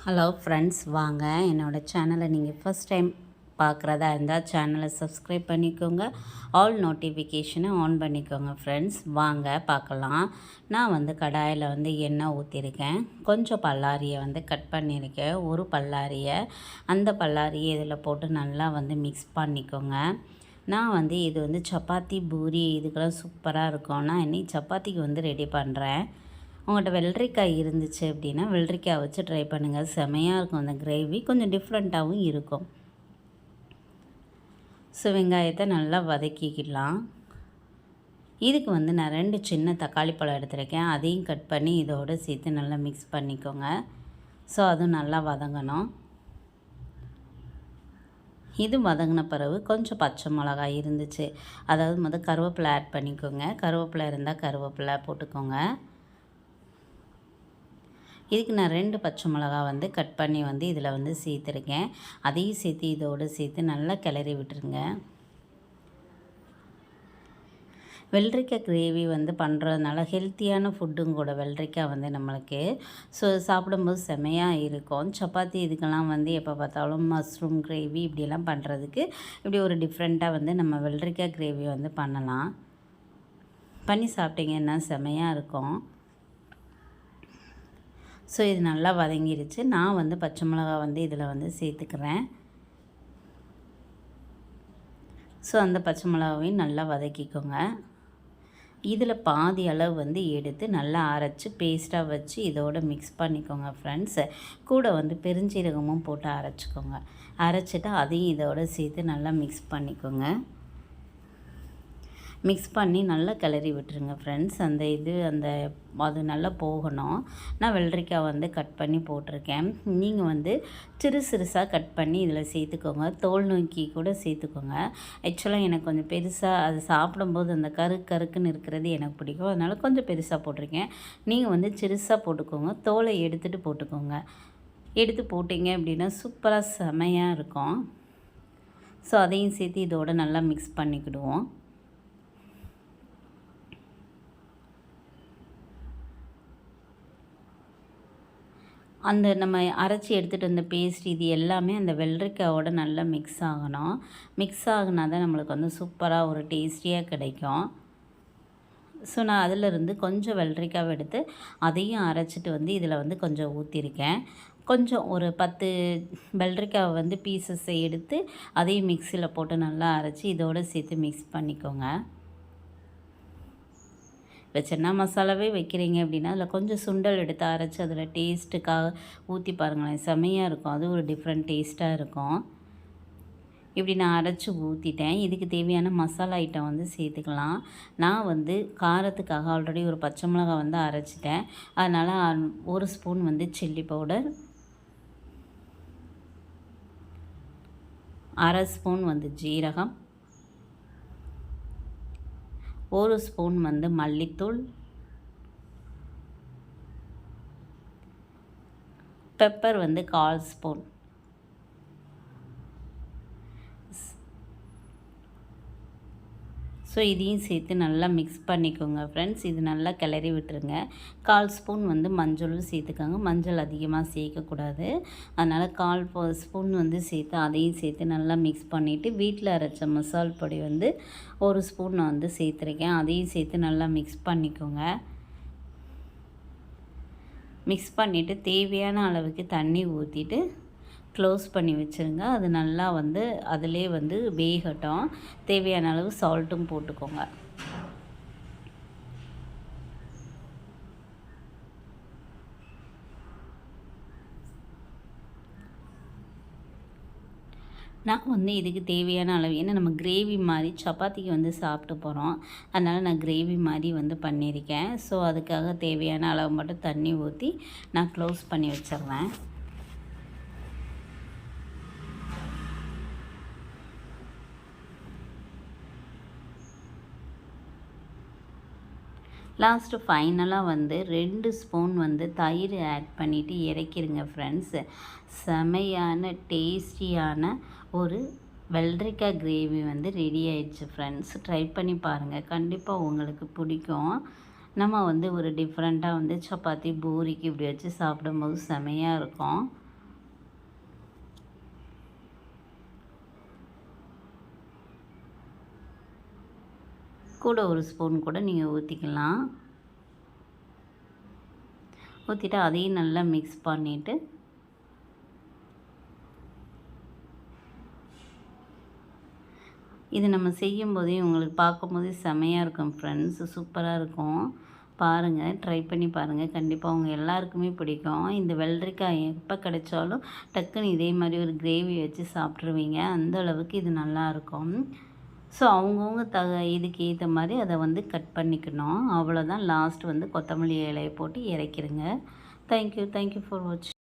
Hello friends, வாங்க என்னோடய சேனலை நீங்கள் ஃபஸ்ட் டைம் பார்க்குறதா இருந்தால் சேனலை சப்ஸ்கிரைப் பண்ணிக்கோங்க. ஆல் நோட்டிஃபிகேஷனை ஆன் பண்ணிக்கோங்க. ஃப்ரெண்ட்ஸ் வாங்க பார்க்கலாம். நான் கடாயில் எண்ணெய் ஊற்றிருக்கேன். கொஞ்சம் பல்லாரியை கட் பண்ணியிருக்கேன். ஒரு பல்லாரியை அந்த பல்லாரியை இதில் போட்டு நல்லா மிக்ஸ் பண்ணிக்கோங்க. நான் இது சப்பாத்தி பூரி இதுக்கெல்லாம் சூப்பராக இருக்கும். நான் இன்றைக்கி சப்பாத்திக்கு ரெடி பண்ணுறேன். உங்கள்கிட்ட வெள்ளரிக்காய் இருந்துச்சு அப்படின்னா வெள்ளரிக்காய் வச்சு ட்ரை பண்ணுங்கள். செமையாக இருக்கும். அந்த கிரேவி கொஞ்சம் டிஃப்ரெண்ட்டாகவும் இருக்கும். ஸோ வெங்காயத்தை நல்லா வதக்கிக்கலாம். இதுக்கு நான் 2 சின்ன தக்காளி பழம் எடுத்துருக்கேன். அதையும் கட் பண்ணி இதோடு சேர்த்து நல்லா மிக்ஸ் பண்ணிக்கோங்க. ஸோ அதுவும் நல்லா வதங்கணும். இது வதங்கின பிறகு கொஞ்சம் பச்சை மிளகாய் இருந்துச்சு, அதாவது கருவேப்பிலை ஆட் பண்ணிக்கோங்க. கருவேப்பிலை இருந்தால் கருவேப்பிலை போட்டுக்கோங்க. இதுக்கு நான் 2 பச்சை மிளகா கட் பண்ணி இதில் சேர்த்துருக்கேன். அதையும் சேர்த்து இதோடு சேர்த்து நல்லா கிளறி விட்டுருங்க. வெள்ளரிக்காய் கிரேவி பண்ணுறதுனால ஹெல்த்தியான ஃபுட்டும் கூட வெள்ளரிக்காய் நம்மளுக்கு. ஸோ சாப்பிடும்போது செமையாக இருக்கும். சப்பாத்தி இதுக்கெல்லாம் எப்போ பார்த்தாலும் மஷ்ரூம் கிரேவி இப்படியெல்லாம் பண்ணுறதுக்கு இப்படி ஒரு டிஃப்ரெண்ட்டாக நம்ம வெள்ளரிக்காய் கிரேவி பண்ணலாம். பண்ணி சாப்பிட்டிங்கன்னா செமையாக இருக்கும். ஸோ இது நல்லா வதங்கிருச்சு. நான் பச்சை மிளகா இதில் சேர்த்துக்கிறேன். ஸோ அந்த பச்சை மிளகாவையும் நல்லா வதக்கிக்கோங்க. இதில் பாதி அளவு எடுத்து நல்லா அரைச்சி பேஸ்ட்டாக வச்சு இதோடு மிக்ஸ் பண்ணிக்கோங்க. ஃப்ரெண்ட்ஸ் கூட பெருஞ்சீரகமும் போட்டு அரைச்சிக்கோங்க. அரைச்சிட்டு அதையும் இதோடு சேர்த்து நல்லா மிக்ஸ் பண்ணிக்கோங்க. மிக்ஸ் பண்ணி நல்லா கிளறி விட்டுருங்க. ஃப்ரெண்ட்ஸ் அது நல்லா போகணும். நான் வெள்ளரிக்காய் கட் பண்ணி போட்டிருக்கேன். நீங்கள் சிறுசாக கட் பண்ணி இதில் சேர்த்துக்கோங்க. தோல் நோக்கி கூட சேர்த்துக்கோங்க. ஆக்சுவலாக எனக்கு கொஞ்சம் பெருசாக அது சாப்பிடும்போது அந்த கருக்குன்னு இருக்கிறது எனக்கு பிடிக்கும். அதனால் கொஞ்சம் பெருசாக போட்டிருக்கேன். நீங்கள் சிறுசாக போட்டுக்கோங்க. தோலை எடுத்துகிட்டு போட்டுக்கோங்க. எடுத்து போட்டிங்க அப்படின்னா சூப்பராக செமையாக இருக்கும். ஸோ அதையும் சேர்த்து இதோடு நல்லா மிக்ஸ் பண்ணிக்கிடுவோம். அந்த நம்ம அரைச்சி எடுத்துகிட்டு வந்த பேஸ்ட் இது எல்லாமே அந்த வெள்ளரிக்காயோட நல்லா மிக்ஸ் ஆகணும். மிக்ஸ் ஆகினா தான் நம்மளுக்கு சூப்பராக ஒரு டேஸ்டியாக கிடைக்கும். ஸோ நான் அதிலிருந்து கொஞ்சம் வெள்ளரிக்காவை எடுத்து அதையும் அரைச்சிட்டு இதில் கொஞ்சம் ஊற்றிருக்கேன். கொஞ்சம் ஒரு 10 வெள்ளரிக்காவை பீசஸை எடுத்து அதையும் மிக்சியில் போட்டு நல்லா அரைச்சி இதோடு சேர்த்து மிக்ஸ் பண்ணிக்கோங்க. இப்போ சென்னா மசாலாவே வைக்கிறீங்க அப்படின்னா அதில் கொஞ்சம் சுண்டல் எடுத்து அரைச்சி அதில் டேஸ்ட்டுக்காக ஊற்றி பாருங்களேன், செம்மையாக இருக்கும். அது ஒரு டிஃப்ரெண்ட் டேஸ்ட்டாக இருக்கும். இப்படி நான் அரைச்சி ஊற்றிட்டேன். இதுக்கு தேவையான மசாலா ஐட்டம் சேர்த்துக்கலாம். நான் காரத்துக்காக ஆல்ரெடி ஒரு பச்சை மிளகாய் அரைச்சிட்டேன். அதனால் 1 ஸ்பூன் சில்லி பவுடர், 1/2 ஸ்பூன் ஜீரகம், 1 ஸ்பூன் மல்லித்தூள், பெப்பர் 1/4 ஸ்பூன். ஸோ இதையும் சேர்த்து நல்லா மிக்ஸ் பண்ணிக்கோங்க. ஃப்ரெண்ட்ஸ் இது நல்லா கிளறி விட்டுருங்க. 1/4 ஸ்பூன் மஞ்சளும் சேர்த்துக்கோங்க. மஞ்சள் அதிகமாக சேர்க்கக்கூடாது. அதனால் 1/4 ஸ்பூன் சேர்த்து அதையும் சேர்த்து நல்லா மிக்ஸ் பண்ணிவிட்டு வீட்டில் அரைச்ச மசால் பொடி 1 ஸ்பூன் நான் சேர்த்துருக்கேன். அதையும் சேர்த்து நல்லா மிக்ஸ் பண்ணிக்கோங்க. மிக்ஸ் பண்ணிவிட்டு தேவையான அளவுக்கு தண்ணி ஊற்றிட்டு க்ளோஸ் பண்ணி வச்சுருங்க. அது நல்லா அதிலே வேகட்டும். தேவையான அளவு சால்ட்டும் போட்டுக்கோங்க. நான் இதுக்கு தேவையான அளவு, ஏன்னா நம்ம கிரேவி மாதிரி சப்பாத்திக்கு சாப்பிட்டு போகிறோம். அதனால் நான் கிரேவி மாதிரி பண்ணியிருக்கேன். ஸோ அதுக்காக தேவையான அளவு மட்டும் தண்ணி ஊற்றி நான் க்ளோஸ் பண்ணி வச்சிடுறேன். லாஸ்ட்டு ஃபைனலாக 2 ஸ்பூன் தயிர் ஆட் பண்ணிவிட்டு இறக்கிடுங்க. ஃப்ரெண்ட்ஸ் செமையான டேஸ்டியான ஒரு வெள்ளரிக்காய் கிரேவி ரெடி ஆயிடுச்சு. ஃப்ரெண்ட்ஸ் ட்ரை பண்ணி பாருங்கள், கண்டிப்பாக உங்களுக்கு பிடிக்கும். நம்ம ஒரு டிஃப்ரெண்ட்டாக சப்பாத்தி பூரிக்கு இப்படி வச்சு சாப்பிடும்போது செமையாக இருக்கும். கூட ஒரு ஸ்பூன் கூட நீங்கள் ஊற்றிக்கலாம். ஊற்றிட்டு அதையும் நல்லா மிக்ஸ் பண்ணிவிட்டு இது நம்ம செய்யும்போதே உங்களுக்கு பார்க்கும்போதே செமையாக இருக்கும் ஃப்ரெண்ட்ஸ். சூப்பராக இருக்கும். பாருங்கள், ட்ரை பண்ணி பாருங்கள். கண்டிப்பாக அவங்க எல்லாருக்குமே பிடிக்கும். இந்த வெள்ளரிக்காய் எப்போ கிடைச்சாலும் டக்குன்னு இதே மாதிரி ஒரு கிரேவி வச்சு சாப்பிட்ருவீங்க. அந்த அளவுக்கு இது நல்லாயிருக்கும். ஸோ அவங்கவுங்க இதுக்கு ஏற்ற மாதிரி அதை வந்து கட் பண்ணிக்கணும். அவ்வளோதான். லாஸ்ட் வந்து கொத்தமல்லி இலையை போட்டு இறக்கிருங்க. தேங்க்யூ ஃபார் வாட்சிங்.